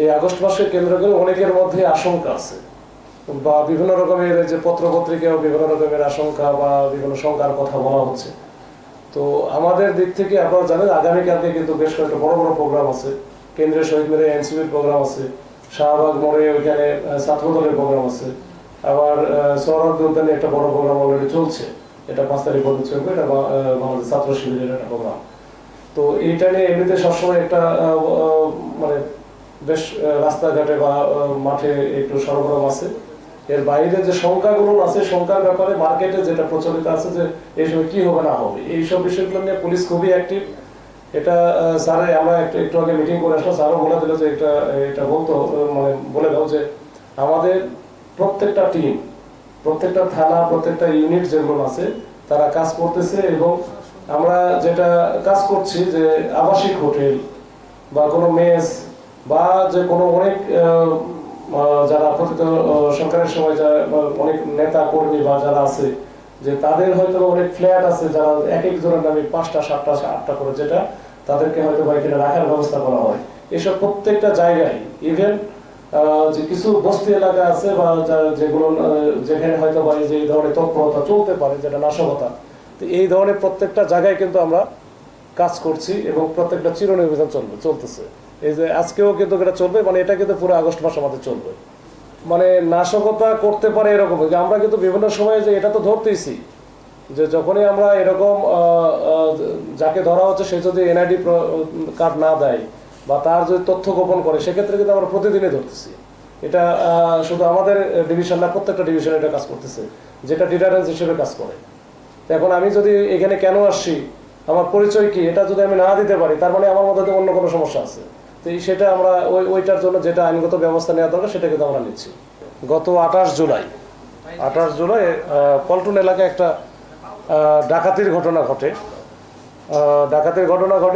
এই আগস্ট মাসকে কেন্দ্র করে অনেকের মধ্যে আশঙ্কা আছে বা বিভিন্ন রকমের যে পত্রপত্রিকাও বিভিন্ন রকমের আশঙ্কা বা বিভিন্ন শঙ্কার কথা বলা হচ্ছে। তো আমাদের দিক থেকে আপনারা জানেন আগামীকালকে কিন্তু বেশ কয়েকটা বড় বড় প্রোগ্রাম আছে। কেন্দ্রীয় শহীদ মিনারে এনসিপির প্রোগ্রাম আছে, শাহবাগ মোড়ে ওইখানে ছাত্রদলের প্রোগ্রাম আছে, আবার সোহরাওয়ার্দী উদ্যানে একটা বড় প্রোগ্রাম অলরেডি চলছে, এটা 5 তারিখ পর্যন্ত চলবে, এটা বাংলাদেশ ছাত্র শিবিরের একটা প্রোগ্রাম। তো এইটা নিয়ে এমনিতে সবসময় একটা মানে বেশ রাস্তাঘাটে বা মাঠে একটু সরগরম আছে। এর বাইরে যে সংখ্যাগুলো আছে, সংখ্যার ব্যাপারে মার্কেটে যেটা প্রচলিত আছে যে এই সময় কি হবে না হবে, এইসব বিষয়গুলো নিয়ে পুলিশ খুবই অ্যাক্টিভ। এটা স্যার আমরা একটু আগে মিটিং করে আসলাম, স্যারও বলে দিল যে এটা বলতো মানে বলে দাও যে আমাদের প্রত্যেকটা টিম, প্রত্যেকটা থানা, প্রত্যেকটা ইউনিট যেগুলো আছে তারা কাজ করতেছে। এবং আমরা যেটা কাজ করছি যে আবাসিক হোটেল বা কোনো মেস বা যে কোনো অনেক যারা প্রতিত সরকারের সময় যারা অনেক নেতা কর্মী বা যারা আছে যে তাদের হয়তো অনেক ফ্ল্যাট আছে, যারা এক একজনের নামে 5টা 7টা 8টা করে, যেটা তাদেরকে হয়তো বা এখানে রাখার ব্যবস্থা করা হয়। এসব প্রত্যেকটা জায়গায় ইভেন যে কিছু বস্তি এলাকা আছে বা যেগুলো যেখানে হয়তো বা যে ধরনের তৎপরতা চলতে পারে, যেটা নাশকতা, তো এই ধরনের প্রত্যেকটা জায়গায় কিন্তু আমরা কাজ করছি এবং প্রত্যেকটা চিরনির্বাচন চলতেছে। এই যে আজকেও কিন্তু এটা চলবে, মানে এটা কিন্তু পুরো আগস্ট মাস আমাদের চলবে। মানে নাশকতা করতে পারে এরকম, আমরা কিন্তু বিভিন্ন সময়ে যে এটা তো ধরতেইছি যে যখনই আমরা এরকম যাকে ধরা হচ্ছে সে যদি এনআইডি কার্ড না দেয় বা তার যদি তথ্য গোপন করে, সেক্ষেত্রে কিন্তু আমরা প্রতিদিনই ধরতেছি। এটা শুধু আমাদের ডিভিশন না, প্রত্যেকটা ডিভিশনে এটা কাজ করতেছে, যেটা ডিটারেন্স হিসেবে কাজ করে। এখন আমি যদি এখানে কেন আসছি, আমার পরিচয় কি, এটা যদি আমি না দিতে পারি, তার মানে আমার মধ্যে অন্য কোনো সমস্যা আছে। তো সেটা আমরা ওইটার জন্য যেটা আইনগত ব্যবস্থা নেওয়া দরকার সেটা কিন্তু আমরা নিচ্ছি। গত 28 জুলাই পল্টন এলাকায় একটা ডাকাতির ঘটনা ঘটে।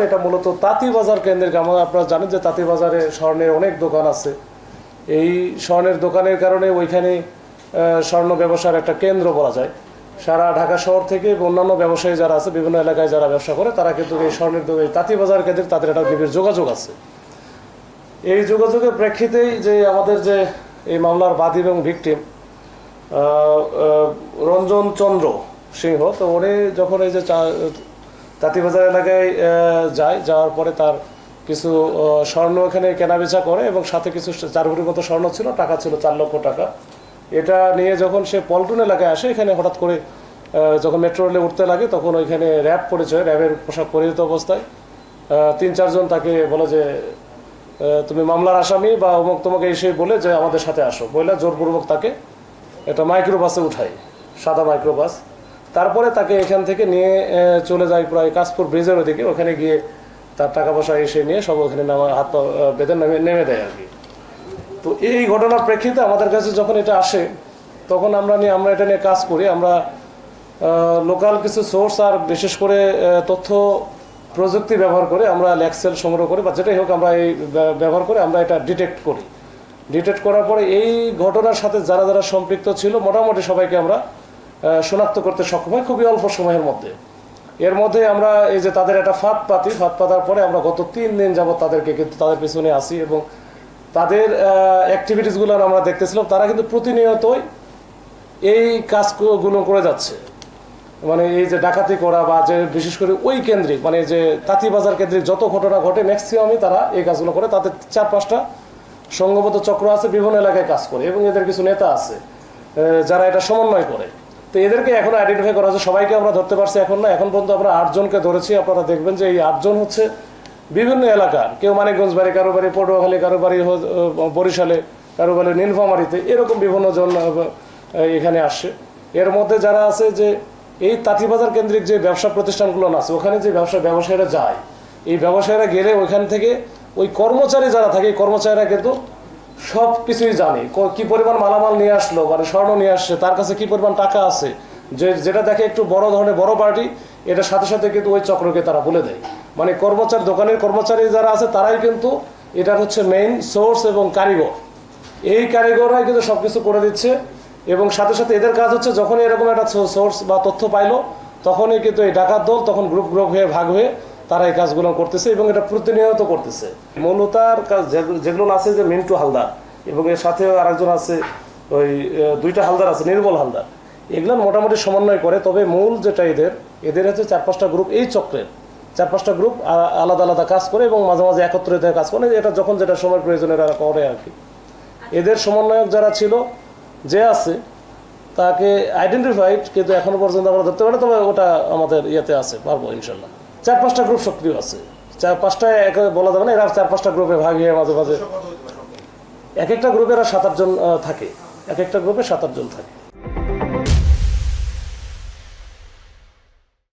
এটা মূলত তাঁতিবাজার কেন্দ্রিক। আপনারা জানেন যে তাঁতিবাজারে স্বর্ণের অনেক দোকান আছে। এই স্বর্ণের দোকানের কারণে ওইখানে স্বর্ণ ব্যবসার একটা কেন্দ্র বলা যায়। সারা ঢাকা শহর থেকে অন্যান্য ব্যবসায়ী যারা আছে, বিভিন্ন এলাকায় যারা ব্যবসা করে, তারা কিন্তু এই স্বর্ণের তাঁতিবাজার কেন্দ্রিক তাদের একটা নিবিড় যোগাযোগ আছে। এই যোগাযোগের প্রেক্ষিতেই যে আমাদের যে এই মামলার বাদী এবং ভিকটিম রঞ্জন চন্দ্র সিংহ, তো উনি যখন এই যে তাঁতিবাজার এলাকায় যাওয়ার পরে তার কিছু স্বর্ণ এখানে কেনাবেচা করে এবং সাথে কিছু 4 ভরির মতো স্বর্ণ ছিল, টাকা ছিল 4 লক্ষ টাকা। এটা নিয়ে যখন সে পল্টন এলাকায় আসে, এখানে হঠাৎ করে যখন মেট্রো রেলে উঠতে লাগে, তখন ওইখানে র্যাব পরিচয়, র্যাবের পোশাক পরিহিত অবস্থায় 3-4 জন তাকে বলে যে তুমি মামলার আসামি বা অমুক তোমাকে এসে বলে যে আমাদের সাথে আসো, বলে জোরপূর্বক তাকে একটা মাইক্রোবাসে উঠায়, সাদা মাইক্রোবাস। তারপরে তাকে এখান থেকে নিয়ে চলে যায় প্রায় কাশপুর ব্রিজের ওদিকে, ওখানে গিয়ে তার টাকা পয়সা এসে নিয়ে সব ওখানে হাত পা বেঁধে নেমে দেয় আর কি। তো এই ঘটনার প্রেক্ষিতে আমাদের কাছে যখন এটা আসে, তখন আমরা এটা নিয়ে কাজ করি। আমরা লোকাল কিছু সোর্স আর বিশেষ করে তথ্য প্রযুক্তি ব্যবহার করে আমরা ল্যাক্সেল সংগ্রহ করি বা যেটাই হোক, আমরা এই ব্যবহার করে আমরা এটা ডিটেক্ট করার পরে এই ঘটনার সাথে যারা যারা সম্পৃক্ত ছিল মোটামুটি সবাইকে আমরা শনাক্ত করতে সক্ষম হয় খুবই অল্প সময়ের মধ্যে। এর মধ্যে আমরা এই যে তাদের একটা ফাঁদ পাতার পরে আমরা গত 3 দিন যাবত তাদেরকে কিন্তু তাদের পিছনে আসি এবং তাদের অ্যাক্টিভিটিসগুলো আমরা দেখতেছিলাম। তারা কিন্তু প্রতিনিয়তই এই কাজগুলো করে যাচ্ছে, মানে এই যে ডাকাতি করা বা যে বিশেষ করে ওই কেন্দ্রিক, মানে যে তাঁতিবাজার কেন্দ্রিক যত ঘটনা ঘটে ম্যাক্সিমামই তারা এই কাজগুলো করে। তাদের 4-5টা সংঘবদ্ধ চক্র আছে, বিভিন্ন এলাকায় কাজ করে এবং এদের কিছু নেতা আছে যারা এটা সমন্বয় করে। তো এদেরকে এখন আইডেন্টিফাই করা হচ্ছে, সবাইকে আমরা ধরতে পারছি এখন না, এখন পর্যন্ত আমরা 8 জনকে ধরেছি। আপনারা দেখবেন যে এই 8 জন হচ্ছে বিভিন্ন এলাকার, কেউ মানিকগঞ্জ বাড়ি, কারো বাড়ি পটুয়াখালী, কারো বাড়ি বরিশালে, কারো বাড়ি নীলফামারীতে, এরকম বিভিন্ন জন এখানে আসছে। এর মধ্যে যারা আছে যে এই তাঁতিবাজার কেন্দ্রিক যে ব্যবসা প্রতিষ্ঠানগুলো আছে, ওখানে যে ব্যবসায়ীরা যায়, এই ব্যবসায়ীরা গেলে ওইখান থেকে ওই কর্মচারী যারা থাকে, এই কর্মচারীরা কিন্তু সব কিছুই জানে, কি পরিমাণ মালামাল নিয়ে আসলো, মানে স্বর্ণ নিয়ে আসছে, তার কাছে কি পরিমাণ টাকা আছে, যেটা দেখে একটু বড় ধরনের বড় পার্টি, এটার সাথে সাথে কিন্তু ওই চক্রকে তারা বলে দেয়। মানে দোকানের কর্মচারী যারা আছে তারাই কিন্তু এটার হচ্ছে মেইন সোর্স এবং কারিগর। এই কারিগররাই কিন্তু সবকিছু করে দিচ্ছে এবং সাথে সাথে এদের কাজ হচ্ছে যখনই এরকম একটা সোর্স বা তথ্য পাইলো, তখনই কিন্তু এই ডাকাত দল তখন গ্রুপ হয়ে ভাগ হয়ে তারা এই কাজগুলো করতেছে এবং এটা প্রতিনিয়ত করতেছে। মূলতার কাজ যেগুলো আছে যে মিন্টু হালদার এবং এর সাথে আরেকজন আছে, ওই দুইটা হালদার আছে, নির্মল হালদার, এগুলো মোটামুটি সমন্বয় করে। তবে মূল যেটা এদের হচ্ছে 4-5টা গ্রুপ, এই চক্রের 4-5টা গ্রুপ আলাদা আলাদা কাজ করে এবং মাঝে মাঝে একত্রিত হয়ে কাজ করে। এটা যখন যেটা সময় প্রয়োজন এরা করে আর কি। এদের সমন্বয়ক যারা ছিল, যে আছে, তাকে আইডেন্টিফাইড কিন্তু এখনো পর্যন্ত আমরা ধরতে পারি, তবে ওটা আমাদের ইয়েতে আছে, পারবো ইনশাল্লাহ। 4-5টা গ্রুপ সক্রিয় আছে, 4-5টায় বলা যাবে না, এরা 4-5টা গ্রুপে ভাগ হয়ে মাঝে মাঝে এক একটা গ্রুপে এরা 7-8 জন থাকে, এক একটা গ্রুপে 7-8 জন থাকে।